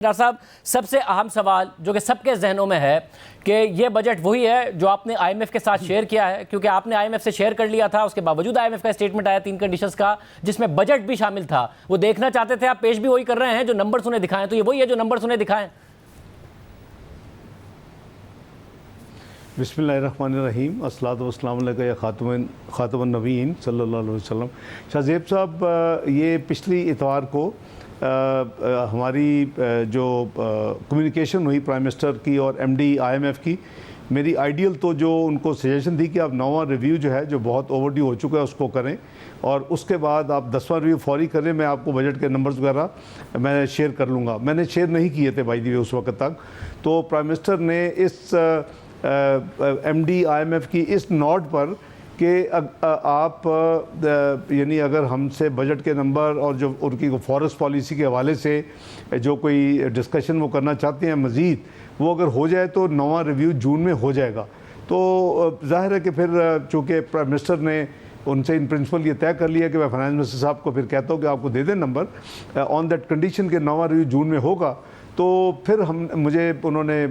Doctor साहब, सबसे अहम सवाल जो कि सबके जहनों में है कि ये बजट वही है जो आपने आईएमएफ के साथ शेयर किया है, क्योंकि आपने आईएमएफ से शेयर कर लिया था, उसके बावजूद आईएमएफ का स्टेटमेंट आया 3 कंडीशंस का, जिसमें बजट भी शामिल था। वो देखना चाहते थे, आप पेश भी वही कर रहे हैं जो नंबर्स उन्हें दिखाएं, तो ये वही है जो नंबर्स उन्हें दिखाएं। बिस्मिल्लाहिर्रहमानिर्रहीम, अस्सलातु वस्सलामु अलैका या खातमुन नबीयीन सल्लल्लाहु अलैहि वसल्लम। शाहज़ेब साहब, ये पिछली इतवार को हमारी जो कम्युनिकेशन हुई प्राइम मिनिस्टर की और एमडी आईएमएफ की, मेरी आइडियल तो जो उनको सजेशन थी कि आप 9वां रिव्यू जो है, जो बहुत ओवरड्यू हो चुका है, उसको करें और उसके बाद आप 10वां रिव्यू फौरी करें। मैं आपको बजट के नंबर्स वगैरह मैं शेयर कर लूँगा। मैंने शेयर नहीं किए थे बाय द वे उस वक्त तक। तो प्राइम मिनिस्टर ने इस एमडी आईएमएफ की इस नोट पर कि आप यानी अगर हमसे बजट के नंबर और जो उनकी फॉरेस्ट पॉलिसी के हवाले से जो कोई डिस्कशन वो करना चाहते हैं मज़ीद, वो अगर हो जाए तो 9वां रिव्यू जून में हो जाएगा। तो जाहिर है कि फिर चूँकि प्राइम मिनिस्टर ने उनसे इन प्रिंसिपल ये तय कर लिया कि मैं फाइनेंस मिनिस्टर साहब को फिर कहता हूँ कि आपको दे दें नंबर ऑन दैट कंडीशन के 9वां रिव्यू जून में होगा। तो फिर मुझे उन्होंने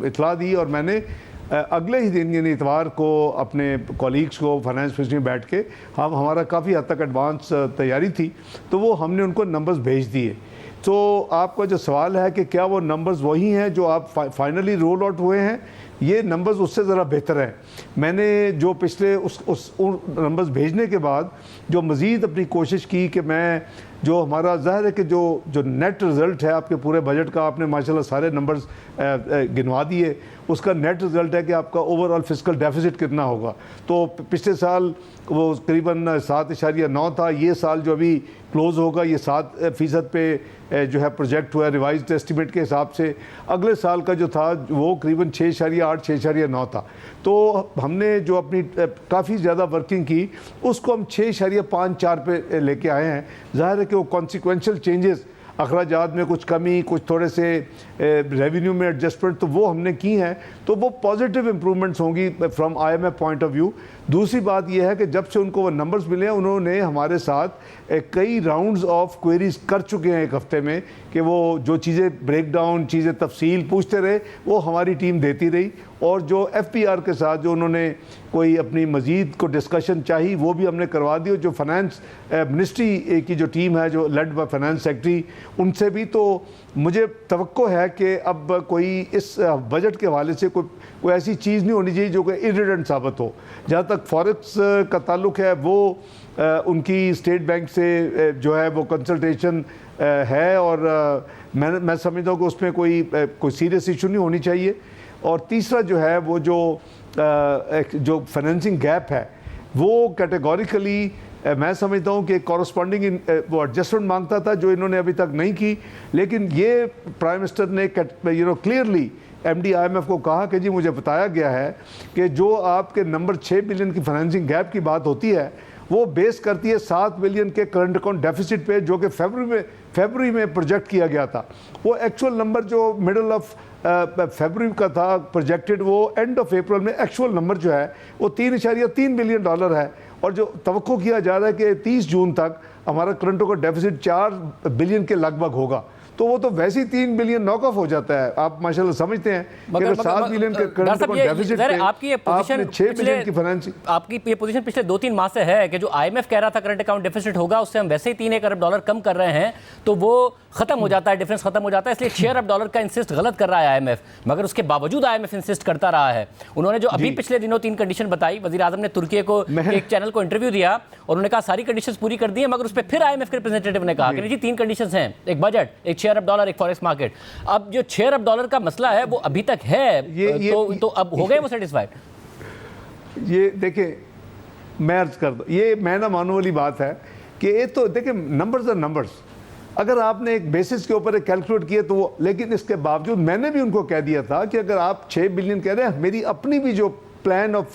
इतला दी और मैंने अगले ही दिन यानी इतवार को अपने कॉलीग्स को फाइनेंस मिनिस्ट्री में बैठ के हमारा काफ़ी हद तक एडवांस तैयारी थी, तो वो हमने उनको नंबर्स भेज दिए। तो आपका जो सवाल है कि क्या वो नंबर्स वही हैं जो आप फाइनली रोल आउट हुए हैं, ये नंबर्स उससे ज़रा बेहतर हैं। मैंने जो पिछले उन नंबर्स भेजने के बाद जो मज़ीद अपनी कोशिश की कि मैं जो हमारा ज़ाहिर है कि जो नेट रिज़ल्ट है आपके पूरे बजट का, आपने माशाल्लाह सारे नंबर्स गिनवा दिए, उसका नेट रिज़ल्ट है कि आपका ओवरऑल फिस्कल डेफिसिट कितना होगा। तो पिछले साल वो करीबन 7.9 था, ये साल जो अभी क्लोज़ होगा ये 7% पे जो है प्रोजेक्ट हुआ है रिवाइज्ड एस्टिमेट के हिसाब से। अगले साल का जो था वो करीबन 6.8 6.9 था। तो हमने जो अपनी काफ़ी ज़्यादा वर्किंग की उसको हम 6.54 पे लेके आए हैं। ज़ाहिर है कि वो कॉन्सिक्वेंशल चेंजेस, अखराजात में कुछ कमी, कुछ थोड़े से रेवेन्यू में एडजस्टमेंट, तो वो हमने की हैं, तो वो पॉजिटिव इम्प्रूवमेंट्स होंगी from IMF point of view. दूसरी बात यह है कि जब से उनको वो नंबर्स मिले हैं, उन्होंने हमारे साथ कई राउंड्स ऑफ क्वेरीज कर चुके हैं एक हफ्ते में, कि वो जो चीज़ें ब्रेक डाउन, चीज़ें तफसील पूछते रहे, वो हमारी टीम देती रही। और जो एफपीआर के साथ जो उन्होंने कोई अपनी मज़ीद को डिस्कशन चाहिए वो भी हमने करवा दी। और जो फाइनेंस मिनिस्ट्री की जो टीम है जो लेड बाय फाइनेंस सेक्रेटरी, उनसे भी तो मुझे तवक्को है कि अब कोई इस बजट के हवाले से कोई ऐसी चीज़ नहीं होनी चाहिए जो कि इरिडेंट साबित हो। जहाँ तक फॉरेक्स का ताल्लुक़ है, वो उनकी स्टेट बैंक से जो है वो कंसल्टेशन है और मैं समझता हूँ कि उसमें कोई सीरियस इशू नहीं होनी चाहिए। और तीसरा जो है वो जो फाइनेंसिंग गैप है वो कैटेगोरिकली मैं समझता हूँ कि कॉरस्पॉन्डिंग वो एडजस्टमेंट मांगता था जो इन्होंने अभी तक नहीं की। लेकिन ये प्राइम मिनिस्टर ने क्लियरली एमडी आईएमएफ को कहा कि जी मुझे बताया गया है कि जो आपके नंबर 6 बिलियन की फाइनेंसिंग गैप की बात होती है वो बेस करती है 7 बिलियन के करंट अकाउंट डेफिसिट पे, जो कि फरवरी में प्रोजेक्ट किया गया था। वो एक्चुअल नंबर जो मिडल ऑफ फरवरी का था प्रोजेक्टेड, वो एंड ऑफ अप्रैल में एक्चुअल नंबर जो है वो $3.3 बिलियन है। और जो तवक्को किया जा रहा है कि 30 जून तक हमारा करंट अकाउंट डेफिसिट 4 बिलियन के लगभग होगा। तो वो तो वैसे ही 3 बिलियन नॉक ऑफ हो जाता है। आप माशाल्लाह समझते हैं कि अगर 7 बिलियन के करंट अकाउंट डेफिसिट पे आपकी ये पोजीशन 6 बिलियन की फाइनेंसिंग, आपकी ये पोजीशन पिछले 2-3 माह से है कि जो आईएमएफ कह रहा था करंट अकाउंट डेफिसिट होगा, उससे हम वैसे ही $3 अरब कम कर रहे हैं, तो वो खत्म हो जाता है, डिफरेंस खत्म हो जाता है। इसलिए $6 अरब का इंसिस्ट गलत कर रहा है आईएमएफ, मगर उसके बावजूद आईएमएफ इंसिस्ट करता रहा है। उन्होंने जो अभी पिछले दिनों 3 कंडीशन बताई, वज़ीर आज़म ने तुर्की को एक चैनल को इंटरव्यू दिया और उन्होंने कहा सारी कंडीशंस पूरी कर दी है, मगर उस पर फिर आईएमएफ के रिप्रेजेंटेटिव ने कहा कि जी 3 कंडीशंस हैं, एक बजट, एक $6 अरब, एक फॉरेक्स मार्केट। अब जो $6 अरब का मसला है वो अभी तक है, तो अब हो गए वो सेटिस्फाइड? ये देखिए, मैं अर्ज कर दूं, ये मैं ना मानने वाली बात है कि ये तो देखिए नंबर्स आर नंबर्स। अगर आपने एक बेसिस के ऊपर कैलकुलेट किया तो वो, लेकिन इसके बावजूद मैंने भी उनको कह दिया था कि अगर आप 6 बिलियन कह रहे हैं, मेरी अपनी भी जो प्लान ऑफ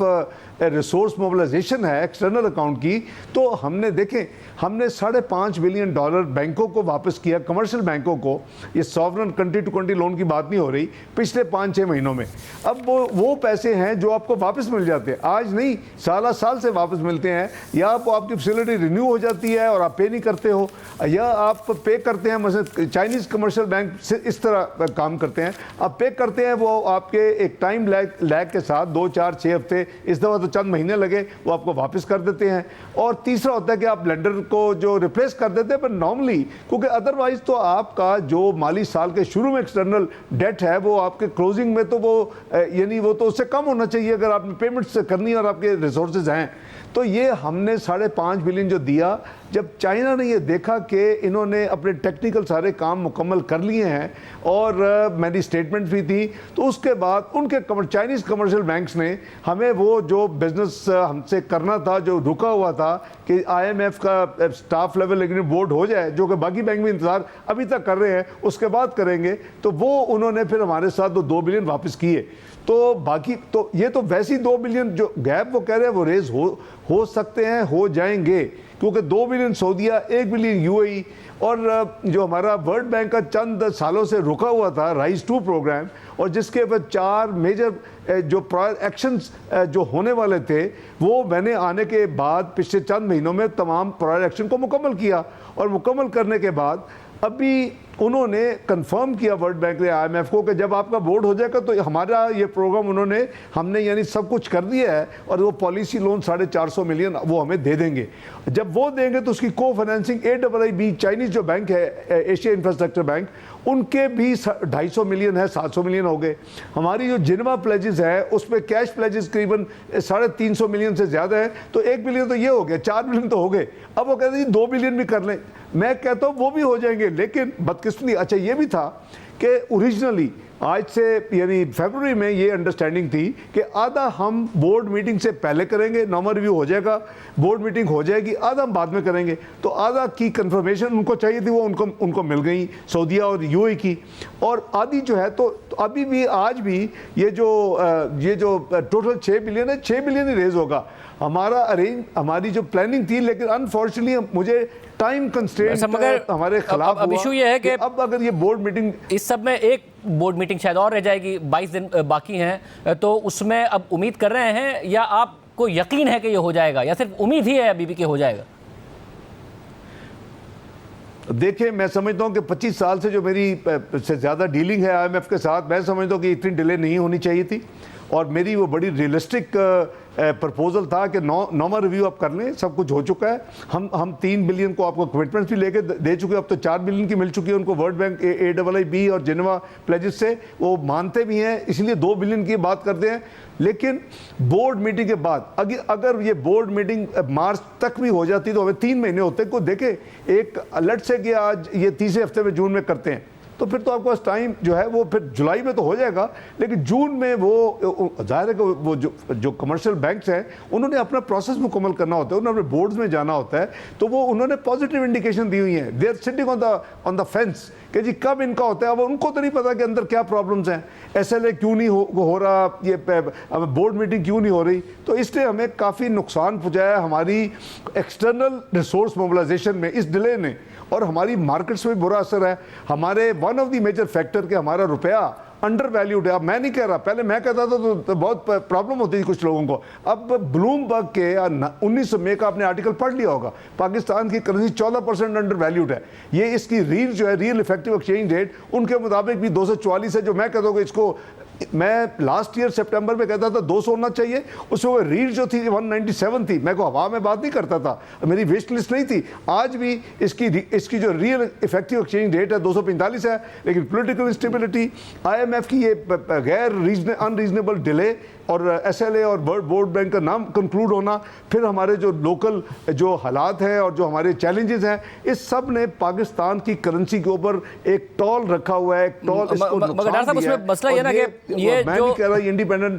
रिसोर्स मोबिलाइजेशन है एक्सटर्नल अकाउंट की, तो हमने देखें हमने $5.5 बिलियन बैंकों को वापस किया, कमर्शियल बैंकों को। ये sovereign country to country loan की बात नहीं हो रही, पिछले 5-6 महीनों में। अब वो पैसे हैं जो आपको वापस मिल जाते हैं, आज नहीं साल से वापस मिलते हैं, या आपकी फैसिलिटी रिन्यू हो जाती है और आप पे नहीं करते हो, या आप पे करते हैं। मतलब चाइनीज़ कमर्शियल बैंक से इस तरह काम करते हैं, आप पे करते हैं, वो आपके एक टाइम लैग के साथ 2, 4, 6 हफ्ते, इस दफ़ा तो चंद महीने लगे, वो आपको वापस कर देते हैं। और तीसरा होता है कि आप लेंडर को जो रिप्लेस कर देते हैं, पर नॉर्मली, क्योंकि अदरवाइज तो आपका जो माली साल के शुरू में एक्सटर्नल डेट है वो आपके क्लोजिंग में तो वो यानी वो तो उससे कम होना चाहिए अगर आपने पेमेंट्स करनी है और आपके रिसोर्सेज हैं। तो ये हमने $5.5 बिलियन जो दिया, जब चाइना ने ये देखा कि इन्होंने अपने टेक्निकल सारे काम मुकम्मल कर लिए हैं और मेरी स्टेटमेंट भी थी, तो उसके बाद उनके चाइनीज़ कमर्शियल बैंक्स ने हमें वो जो बिज़नेस हमसे करना था, जो रुका हुआ था कि IMF का स्टाफ लेवल एग्रीमेंट बोर्ड हो जाए, जो कि बाकी बैंक भी इंतज़ार अभी तक कर रहे हैं, उसके बाद करेंगे, तो वो उन्होंने फिर हमारे साथ 2 बिलियन वापस किए। तो बाकी तो ये तो वैसे ही 2 बिलियन जो गैप वो कह रहे हैं वो रेज हो सकते हैं, हो जाएंगे, क्योंकि 2 बिलियन सऊदीया, 1 बिलियन UAE, और जो हमारा वर्ल्ड बैंक का चंद सालों से रुका हुआ था राइज 2 प्रोग्राम, और जिसके ऊपर 4 मेजर जो प्रायर एक्शंस जो होने वाले थे, वो मैंने आने के बाद पिछले चंद महीनों में तमाम प्रायर एक्शन को मुकम्मल किया। और मुकम्मल करने के बाद अभी उन्होंने कंफर्म किया वर्ल्ड बैंक ने IMF को कि जब आपका बोर्ड हो जाएगा तो हमारा ये प्रोग्राम हमने यानी सब कुछ कर दिया है, और वो पॉलिसी लोन 450 मिलियन वो हमें दे देंगे। जब वो देंगे तो उसकी को फाइनेंसिंग AIIB चाइनीज़ जो बैंक है, एशिया इंफ्रास्ट्रक्चर बैंक, उनके भी 250 मिलियन है, 700 मिलियन हो गए। हमारी जो जिनेवा प्लेजेस है उस पर कैश प्लेजेस करीबन 350 मिलियन से ज़्यादा है, तो 1 बिलियन तो ये हो गया, 4 बिलियन तो हो गए। अब वो कहते हैं 2 बिलियन भी कर लें, मैं कहता हूँ वो भी हो जाएंगे, लेकिन बदकिस्मती अच्छा ये भी था कि ओरिजिनली आज से यानी फरवरी में ये अंडरस्टैंडिंग थी कि आधा हम बोर्ड मीटिंग से पहले करेंगे, नॉर्मल रिव्यू हो जाएगा, बोर्ड मीटिंग हो जाएगी, आधा हम बाद में करेंगे। तो आधा की कंफर्मेशन उनको चाहिए थी, वो उनको मिल गई, सऊदीया और UAE की, और आधी जो है तो अभी भी आज भी ये जो टोटल 6 बिलियन है, 6 बिलियन ही रेज होगा। हमारी जो प्लानिंग थी, लेकिन अनफॉर्चुनेटली मुझे टाइम कंस्ट्रेंट हमारे खिलाफ अब इशू ये है कि अब अगर ये बोर्ड मीटिंग, इस सब में एक बोर्ड मीटिंग शायद और रह जाएगी, 22 दिन बाकी हैं, तो उसमें अब उम्मीद कर रहे हैं, या आपको यकीन है कि ये हो जाएगा, या सिर्फ उम्मीद ही है अभी भी कि हो जाएगा? देखिए, मैं समझता हूँ कि 25 साल से जो मेरी से ज़्यादा डीलिंग है IMF के साथ, मैं समझता हूँ कि इतनी डिले नहीं होनी चाहिए थी, और मेरी वो बड़ी रियलिस्टिक प्रपोजल था कि नॉर्मल रिव्यू आप कर लें, सब कुछ हो चुका है। हम 3 बिलियन को आपको कमिटमेंट्स भी लेके दे चुके हैं, अब तो 4 बिलियन की मिल चुकी है उनको वर्ल्ड बैंक AIIB और जिनेवा प्लेजेस से, वो मानते भी हैं, इसलिए 2 बिलियन की बात करते हैं। लेकिन बोर्ड मीटिंग के बाद अगर ये बोर्ड मीटिंग मार्च तक भी हो जाती तो हमें 3 महीने होते को देखे, एक अलर्ट से कि आज ये तीसरे हफ्ते में जून में करते हैं, तो फिर तो आपको टाइम जो है वो फिर जुलाई में तो हो जाएगा, लेकिन जून में वो जाहिर है कि वो जो कमर्शियल बैंक्स हैं उन्होंने अपना प्रोसेस मुकम्मल करना होता है, उन्होंने अपने बोर्ड्स में जाना होता है, तो वो उन्होंने पॉजिटिव इंडिकेशन दी हुई हैं, they are sitting on the fence कि जी कब इनका होता है। अब उनको तो नहीं पता कि अंदर क्या प्रॉब्लम्स हैं, SLA क्यों नहीं हो रहा, ये बोर्ड मीटिंग क्यों नहीं हो रही, तो इसलिए हमें काफ़ी नुकसान पहुँचाया हमारी एक्सटर्नल रिसोर्स मोबिलाइजेशन में इस डिले ने, और हमारी मार्केट्स में बुरा असर है। हमारे one of the major factor कि हमारा रुपया अंडर वैल्यूड है। अब मैं नहीं कह रहा, पहले मैं कहता था तो बहुत प्रॉब्लम होती थी कुछ लोगों को। अब ब्लूमबर्ग के 19 मई का आपने आर्टिकल पढ़ लिया होगा, पाकिस्तान की करेंसी 14% अंडर वैल्यूड है। ये इसकी रियल इफेक्टिव एक्सचेंज रेट उनके मुताबिक भी 244 है, जो मैं कहता हूँ इसको मैं लास्ट ईयर सितंबर में कहता था 200 होना चाहिए, उसमें रीड जो थी 197 थी। मैं को हवा में बात नहीं करता था, मेरी विश लिस्ट नहीं थी। आज भी इसकी जो रियल इफेक्टिव एक्सचेंज रेट है 245 है, लेकिन पॉलिटिकल इंस्टेबिलिटी, IMF की ये गैर अनरीजनेबल डिले और SLA और बोर्ड बैंक का नाम कंक्लूड होना, फिर हमारे जो लोकल जो हालात हैं और जो हमारे चैलेंजेस हैं, इस सब ने पाकिस्तान की करेंसी के ऊपर एक टॉल रखा हुआ है, एक टॉल इसको नुकसान दिया है। मसला ये ना कि ये मैं नहीं कह रहा इंडिपेंडेंट